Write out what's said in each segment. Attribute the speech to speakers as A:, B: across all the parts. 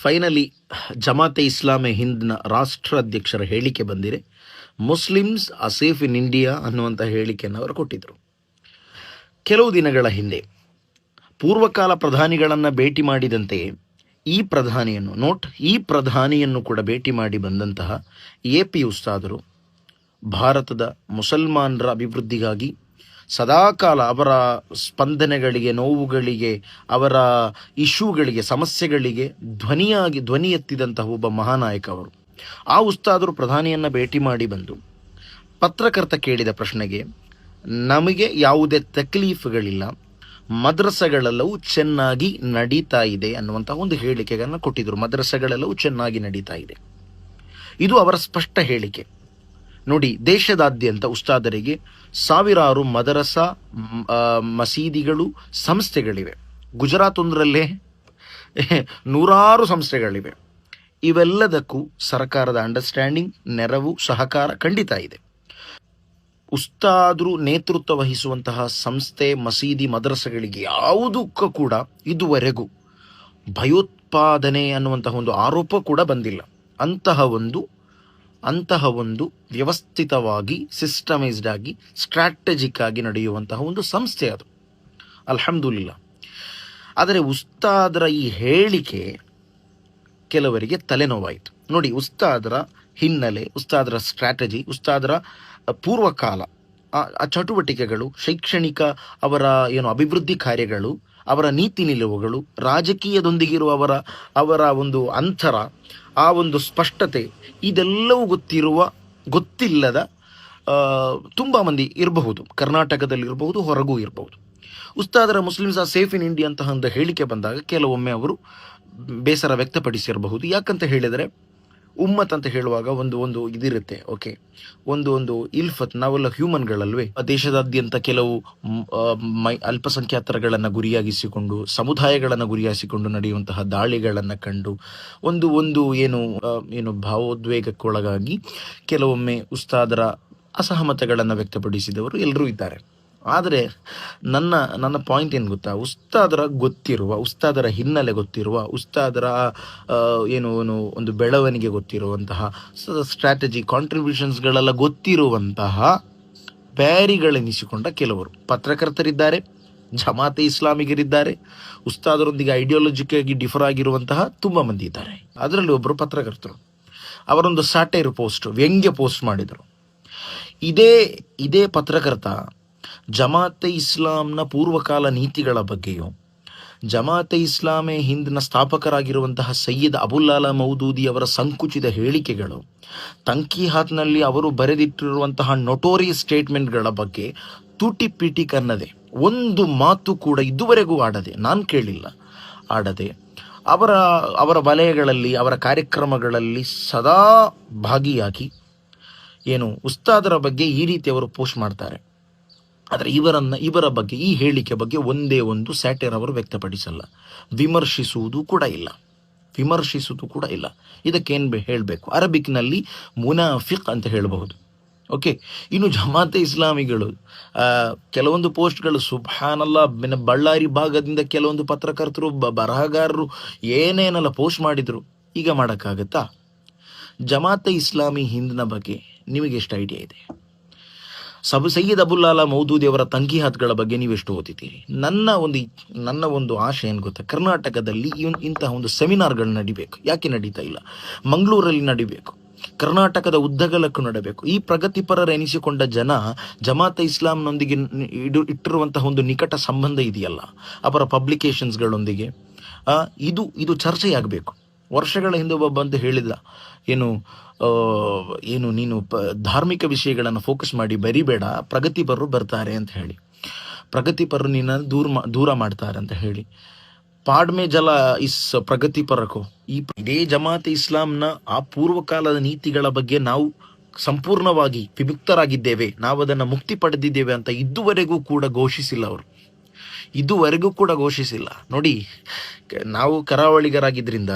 A: Finally ಜಮಾತೆ ಇಸ್ಲಾಮೆ ಹಿಂದ್ನ ರಾಷ್ಟ್ರಾಧ್ಯಕ್ಷರ ಹೇಳಿಕೆ ಬಂದಿದೆ. Muslims are safe in India ಅನ್ನುವಂಥ ಹೇಳಿಕೆಯನ್ನು ಅವರು ಕೊಟ್ಟಿದ್ದರು. ಕೆಲವು ದಿನಗಳ ಹಿಂದೆ ಪೂರ್ವಕಾಲ ಪ್ರಧಾನಿಗಳನ್ನು ಭೇಟಿ ಮಾಡಿದಂತೆಯೇ ಈ ಪ್ರಧಾನಿಯನ್ನು ಕೂಡ ಭೇಟಿ ಮಾಡಿ ಬಂದಂತಹ AP ಉಸ್ತಾದರು ಭಾರತದ ಮುಸಲ್ಮಾನರ ಅಭಿವೃದ್ಧಿಗಾಗಿ ಸದಾಕಾಲ ಅವರ ಸ್ಪಂದನೆಗಳಿಗೆ, ನೋವುಗಳಿಗೆ, ಅವರ ಇಶ್ಯೂಗಳಿಗೆ, ಸಮಸ್ಯೆಗಳಿಗೆ ಧ್ವನಿ ಎತ್ತಿದಂತಹ ಒಬ್ಬ ಮಹಾನಾಯಕ ಅವರು. ಆ ಉಸ್ತಾದರು ಪ್ರಧಾನಿಯನ್ನು ಭೇಟಿ ಮಾಡಿ ಬಂದು ಪತ್ರಕರ್ತ ಕೇಳಿದ ಪ್ರಶ್ನೆಗೆ ನಮಗೆ ಯಾವುದೇ ತಕ್ಲೀಫ್ಗಳಿಲ್ಲ, ಮದ್ರಸಗಳೆಲ್ಲವೂ ಚೆನ್ನಾಗಿ ನಡೀತಾ ಇದೆ ಅನ್ನುವಂತಹ ಒಂದು ಹೇಳಿಕೆಗಳನ್ನು ಕೊಟ್ಟಿದ್ದರು. ಮದ್ರಸಗಳೆಲ್ಲವೂ ಚೆನ್ನಾಗಿ ನಡೀತಾ ಇದೆ, ಇದು ಅವರ ಸ್ಪಷ್ಟ ಹೇಳಿಕೆ. ನೋಡಿ, ದೇಶದಾದ್ಯಂತ ಉಸ್ತಾದರಿಗೆ ಸಾವಿರಾರು ಮದರಸಾ, ಮಸೀದಿಗಳು, ಸಂಸ್ಥೆಗಳಿವೆ. ಗುಜರಾತ್ ಒಂದರಲ್ಲೇ ನೂರಾರು ಸಂಸ್ಥೆಗಳಿವೆ. ಇವೆಲ್ಲದಕ್ಕೂ ಸರ್ಕಾರದ ಅಂಡರ್ಸ್ಟ್ಯಾಂಡಿಂಗ್, ನೆರವು, ಸಹಕಾರ ಖಂಡಿತ ಇದೆ. ಉಸ್ತಾದರು ನೇತೃತ್ವ ವಹಿಸುವಂತಹ ಸಂಸ್ಥೆ, ಮಸೀದಿ, ಮದ್ರಸೆಗಳಿಗೆ ಯಾವುದಕ್ಕೂ ಕೂಡ ಇದುವರೆಗೂ ಭಯೋತ್ಪಾದನೆ ಅನ್ನುವಂತಹ ಒಂದು ಆರೋಪ ಕೂಡ ಬಂದಿಲ್ಲ. ಅಂತಹ ಒಂದು ವ್ಯವಸ್ಥಿತವಾಗಿ, ಸಿಸ್ಟಮೈಸ್ಡ್ ಆಗಿ, ಸ್ಟ್ರಾಟಜಿಕ್ ಆಗಿ ನಡೆಯುವಂತಹ ಒಂದು ಸಂಸ್ಥೆ ಅದು, ಅಲ್ಹಮ್ದುಲಿಲ್ಲಾ. ಆದರೆ ಉಸ್ತಾದರ ಈ ಹೇಳಿಕೆ ಕೆಲವರಿಗೆ ತಲೆನೋವಾಯಿತು. ನೋಡಿ, ಉಸ್ತಾದರ ಹಿನ್ನೆಲೆ, ಉಸ್ತಾದರ ಸ್ಟ್ರಾಟಜಿ, ಉಸ್ತಾದರ ಪೂರ್ವಕಾಲ ಆ ಚಟುವಟಿಕೆಗಳು, ಶೈಕ್ಷಣಿಕ ಅವರ ಅಭಿವೃದ್ಧಿ ಕಾರ್ಯಗಳು, ಅವರ ನೀತಿ ನಿಲುವುಗಳು, ರಾಜಕೀಯದೊಂದಿಗಿರುವ ಅವರ ಒಂದು ಅಂತರ, ಆ ಒಂದು ಸ್ಪಷ್ಟತೆ, ಇದೆಲ್ಲವೂ ಗೊತ್ತಿಲ್ಲದ ತುಂಬ ಮಂದಿ ಇರಬಹುದು. ಕರ್ನಾಟಕದಲ್ಲಿರಬಹುದು, ಹೊರಗೂ ಇರಬಹುದು. ಉಸ್ತಾದರ Muslims are safe in India ಅಂತಹ ಒಂದು ಹೇಳಿಕೆ ಬಂದಾಗ ಕೆಲವೊಮ್ಮೆ ಅವರು ಬೇಸರ ವ್ಯಕ್ತಪಡಿಸಿರಬಹುದು. ಯಾಕಂತ ಹೇಳಿದರೆ, ಉಮ್ಮತ್ ಅಂತ ಹೇಳುವಾಗ ಒಂದು ಇದಿರುತ್ತೆ. ಓಕೆ, ಒಂದು ಇಲ್ಫತ್, ನಾವೆಲ್ಲ ಹ್ಯೂಮನ್ಗಳಲ್ವೇ. ದೇಶದಾದ್ಯಂತ ಕೆಲವು ಅಲ್ಪಸಂಖ್ಯಾತರಗಳನ್ನು ಗುರಿಯಾಗಿಸಿಕೊಂಡು, ಸಮುದಾಯಗಳನ್ನು ಗುರಿಯಾಗಿಸಿಕೊಂಡು ನಡೆಯುವಂತಹ ದಾಳಿಗಳನ್ನು ಕಂಡು ಏನು ಭಾವೋದ್ವೇಗಕ್ಕೊಳಗಾಗಿ ಕೆಲವೊಮ್ಮೆ ಉಸ್ತಾದರ ಅಸಹಮತಗಳನ್ನು ವ್ಯಕ್ತಪಡಿಸಿದವರು ಎಲ್ಲರೂ ಇದ್ದಾರೆ. ಆದರೆ ನನ್ನ ಪಾಯಿಂಟ್ ಏನು ಗೊತ್ತಾ, ಉಸ್ತಾದರ ಹಿನ್ನೆಲೆ ಗೊತ್ತಿರುವ, ಉಸ್ತಾದರ ಒಂದು ಬೆಳವಣಿಗೆ ಗೊತ್ತಿರುವಂತಹ, ಸ್ಟ್ರಾಟಜಿ, ಕಾಂಟ್ರಿಬ್ಯೂಷನ್ಸ್ಗಳೆಲ್ಲ ಗೊತ್ತಿರುವಂತಹ ಬ್ಯಾರಿಗಳೆನಿಸಿಕೊಂಡ ಕೆಲವರು ಪತ್ರಕರ್ತರಿದ್ದಾರೆ, ಜಮಾತೆ ಇಸ್ಲಾಮಿಗರಿದ್ದಾರೆ, ಉಸ್ತಾದರೊಂದಿಗೆ ಐಡಿಯಾಲಜಿಕಾಗಿ ಡಿಫರ್ ಆಗಿರುವಂತಹ ತುಂಬ ಮಂದಿ ಇದ್ದಾರೆ. ಅದರಲ್ಲಿ ಒಬ್ಬರು ಪತ್ರಕರ್ತರು ಅವರೊಂದು ಸಾಟೈರ್ ಪೋಸ್ಟ್, ವ್ಯಂಗ್ಯ ಪೋಸ್ಟ್ ಮಾಡಿದರು. ಇದೇ ಪತ್ರಕರ್ತ ಜಮಾತೆ ಇಸ್ಲಾಂನ ಪೂರ್ವಕಾಲ ನೀತಿಗಳ ಬಗ್ಗೆಯೂ, ಜಮಾತೆ ಇಸ್ಲಾಮೆ ಹಿಂದಿನ ಸ್ಥಾಪಕರಾಗಿರುವಂತಹ ಸಯ್ಯದ್ ಅಬುಲ್-ಅಲಾ ಮೌದೂದಿ ಅವರ ಸಂಕುಚಿತ ಹೇಳಿಕೆಗಳು, ತಂಕೀಹಾತ್ನಲ್ಲಿ ಅವರು ಬರೆದಿಟ್ಟಿರುವಂತಹ ನೊಟೋರಿಯಸ್ ಸ್ಟೇಟ್ಮೆಂಟ್ಗಳ ಬಗ್ಗೆ ತೂಟಿ ಪೀಟಿ ಕನ್ನದೆ ಒಂದು ಮಾತು ಕೂಡ ಇದುವರೆಗೂ ನಾನು ಕೇಳಿಲ್ಲ. ಅವರ ವಲಯಗಳಲ್ಲಿ, ಅವರ ಕಾರ್ಯಕ್ರಮಗಳಲ್ಲಿ ಸದಾ ಭಾಗಿಯಾಗಿ ಉಸ್ತಾದರ ಬಗ್ಗೆ ಈ ರೀತಿ ಅವರು ಪೋಸ್ಟ್ ಮಾಡ್ತಾರೆ. ಆದರೆ ಇವರ ಬಗ್ಗೆ, ಈ ಹೇಳಿಕೆ ಬಗ್ಗೆ ಒಂದೇ ಒಂದು ಸ್ಯಾಟೈರ್ ಅವರು ವ್ಯಕ್ತಪಡಿಸಲ್ಲ, ವಿಮರ್ಶಿಸುವುದು ಕೂಡ ಇಲ್ಲ. ಇದಕ್ಕೇನು ಹೇಳಬೇಕು? ಅರಬಿಕ್ನಲ್ಲಿ ಮುನಾಫಿಕ್ ಅಂತ ಹೇಳಬಹುದು. ಓಕೆ, ಇನ್ನು ಜಮಾತೆ ಇಸ್ಲಾಮಿಗಳು ಕೆಲವೊಂದು ಪೋಸ್ಟ್ಗಳು ಸುಬ್ಹಾನಲ್ಲಾ, ಬಳ್ಳಾರಿ ಭಾಗದಿಂದ ಕೆಲವೊಂದು ಪತ್ರಕರ್ತರು, ಬರಹಗಾರರು ಏನೇನೆಲ್ಲ ಪೋಸ್ಟ್ ಮಾಡಿದ್ರು. ಈಗ ಮಾಡೋಕ್ಕಾಗತ್ತಾ? ಜಮಾತೆ ಇಸ್ಲಾಮಿ ಹಿಂದಿನ ಬಗ್ಗೆ ನಿಮಗೆ ಎಷ್ಟು ಐಡಿಯಾ ಇದೆ? ಸಯ್ಯದ್ ಅಬುಲ್-ಅಲಾ ಮೌದೂದಿ ಅವರ ತಂಕೀಹಾತ್ಗಳ ಬಗ್ಗೆ ನೀವೆಷ್ಟು ಓದಿದ್ದೀರಿ? ನನ್ನ ಒಂದು ಆಶೆ ಏನು ಗೊತ್ತಾ, ಕರ್ನಾಟಕದಲ್ಲಿ ಇಂತಹ ಒಂದು ಸೆಮಿನಾರ್ಗಳು ನಡಿಬೇಕು. ಯಾಕೆ ನಡೀತಾ ಇಲ್ಲ? ಮಂಗಳೂರಲ್ಲಿ ನಡಿಬೇಕು, ಕರ್ನಾಟಕದ ಉದ್ದಗಲಕ್ಕೂ ನಡಬೇಕು. ಈ ಪ್ರಗತಿಪರರು ಎನಿಸಿಕೊಂಡ ಜನ ಜಮಾತೆ ಇಸ್ಲಾಂನೊಂದಿಗೆ ಇಟ್ಟಿರುವಂತಹ ಒಂದು ನಿಕಟ ಸಂಬಂಧ ಇದೆಯಲ್ಲ, ಅವರ ಪಬ್ಲಿಕೇಶನ್ಸ್ಗಳೊಂದಿಗೆ, ಇದು ಚರ್ಚೆಯಾಗಬೇಕು. ವರ್ಷಗಳ ಹಿಂದೆ ಒಬ್ಬ ಅಂತ ಹೇಳಿದ, ನೀನು ಧಾರ್ಮಿಕ ವಿಷಯಗಳನ್ನು ಫೋಕಸ್ ಮಾಡಿ ಬರಿಬೇಡ, ಪ್ರಗತಿಪರರು ಬರ್ತಾರೆ ಅಂತ ಹೇಳಿ, ಪ್ರಗತಿಪರರು ನಿನ್ನ ದೂರ ಮಾಡ್ತಾರೆ ಅಂತ ಹೇಳಿ. ಪಾಡ್ಮೆ ಜಲ ಇಸ್ ಪ್ರಗತಿಪರಕೋ. ಇದೇ ಜಮಾತೆ ಇಸ್ಲಾಂನ ಆ ಪೂರ್ವಕಾಲದ ನೀತಿಗಳ ಬಗ್ಗೆ ನಾವು ಸಂಪೂರ್ಣವಾಗಿ ವಿಮುಕ್ತರಾಗಿದ್ದೇವೆ, ನಾವು ಅದನ್ನು ಮುಕ್ತಿ ಪಡೆದಿದ್ದೇವೆ ಅಂತ ಇದುವರೆಗೂ ಕೂಡ ಘೋಷಿಸಿಲ್ಲ. ನೋಡಿ, ನಾವು ಕರಾವಳಿಗರಾಗಿದ್ದರಿಂದ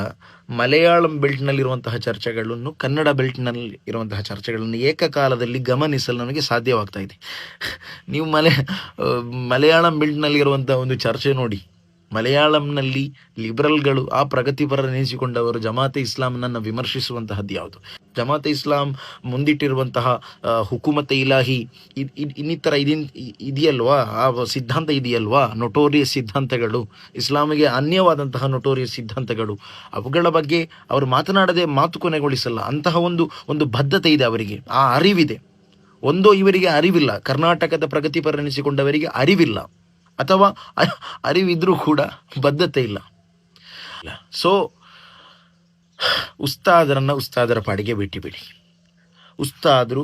A: ಮಲಯಾಳಂ ಬೆಲ್ಟ್ನಲ್ಲಿರುವಂತಹ ಚರ್ಚೆಗಳನ್ನು, ಕನ್ನಡ ಬೆಲ್ಟ್ನಲ್ಲಿ ಇರುವಂತಹ ಚರ್ಚೆಗಳನ್ನು ಏಕಕಾಲದಲ್ಲಿ ಗಮನಿಸಲು ನನಗೆ ಸಾಧ್ಯವಾಗ್ತಾ ಇದೆ. ನೀವು ಮಲಯಾಳಂ ಬೆಲ್ಟ್ನಲ್ಲಿರುವಂತಹ ಒಂದು ಚರ್ಚೆ ನೋಡಿ, ಮಲಯಾಳಂನಲ್ಲಿ ಲಿಬರಲ್ಗಳು ಆ ಪ್ರಗತಿಪರನೆನಿಸಿಕೊಂಡವರು ಜಮಾತೆ ಇಸ್ಲಾಂನನ್ನು ವಿಮರ್ಶಿಸುವಂತಹದ್ದು ಯಾವುದು? ಜಮಾತೆ ಇಸ್ಲಾಂ ಮುಂದಿಟ್ಟಿರುವಂತಹ ಹುಕುಮತೆ ಇಲಾಹಿ ಇನ್ನಿತರ ಇದೆಯಲ್ವಾ, ಆ ಸಿದ್ಧಾಂತ ಇದೆಯಲ್ವಾ, ನೊಟೋರಿಯಸ್ ಸಿದ್ಧಾಂತಗಳು, ಇಸ್ಲಾಮಿಗೆ ಅನ್ಯವಾದಂತಹ ನೊಟೋರಿಯಸ್ ಸಿದ್ಧಾಂತಗಳು, ಅವುಗಳ ಬಗ್ಗೆ ಅವರು ಮಾತನಾಡದೆ ಮಾತು ಕೊನೆಗೊಳಿಸಲ್ಲ. ಅಂತಹ ಒಂದು ಬದ್ಧತೆ ಇದೆ ಅವರಿಗೆ, ಆ ಅರಿವಿದೆ. ಒಂದೋ ಇವರಿಗೆ ಅರಿವಿಲ್ಲ, ಕರ್ನಾಟಕದ ಪ್ರಗತಿಪರನೆನಿಸಿಕೊಂಡವರಿಗೆ ಅರಿವಿಲ್ಲ, ಅಥವಾ ಅರಿವಿದ್ರೂ ಕೂಡ ಬದ್ಧತೆ ಇಲ್ಲ. ಸೊ ಉಸ್ತಾದರ ಪಾಡಿಗೆ ಬಿಟ್ಟಿಬಿಡಿ. ಉಸ್ತಾದರು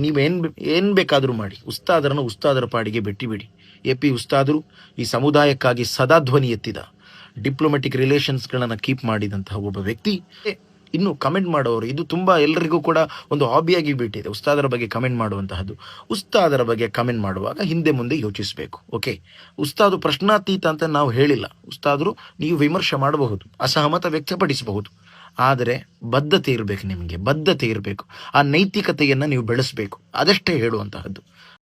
A: ನೀವೇನು ಬೇಕಾದರೂ ಮಾಡಿ, ಉಸ್ತಾದರ ಪಾಡಿಗೆ ಬಿಟ್ಟಿಬಿಡಿ. AP ಉಸ್ತಾದರು ಈ ಸಮುದಾಯಕ್ಕಾಗಿ ಸದಾ ಧ್ವನಿ ಎತ್ತಿದ, ಡಿಪ್ಲೊಮ್ಯಾಟಿಕ್ ರಿಲೇಷನ್ಸ್ಗಳನ್ನು ಕೀಪ್ ಮಾಡಿದಂತಹ ಒಬ್ಬ ವ್ಯಕ್ತಿ. ಇನ್ನು ಕಮೆಂಟ್ ಮಾಡೋರು, ಇದು ತುಂಬ ಎಲ್ಲರಿಗೂ ಕೂಡ ಒಂದು ಹಾಬಿಯಾಗಿ ಬಿಟ್ಟಿದೆ ಉಸ್ತಾದರ ಬಗ್ಗೆ ಕಮೆಂಟ್ ಮಾಡುವಂತಹದ್ದು. ಉಸ್ತಾದರ ಬಗ್ಗೆ ಕಮೆಂಟ್ ಮಾಡುವಾಗ ಹಿಂದೆ ಮುಂದೆ ಯೋಚಿಸಬೇಕು. ಓಕೆ, ಉಸ್ತಾದು ಪ್ರಶ್ನಾತೀತ ಅಂತ ನಾವು ಹೇಳಿಲ್ಲ. ಉಸ್ತಾದರು ನೀವು ವಿಮರ್ಶೆ ಮಾಡಬಹುದು, ಅಸಹಮತ ವ್ಯಕ್ತಪಡಿಸಬಹುದು, ಆದರೆ ಬದ್ಧತೆ ಇರಬೇಕು, ನಿಮಗೆ ಬದ್ಧತೆ ಇರಬೇಕು, ಆ ನೈತಿಕತೆಯನ್ನು ನೀವು ಬೆಳೆಸಬೇಕು, ಅದಷ್ಟೇ ಹೇಳುವಂತಹದ್ದು.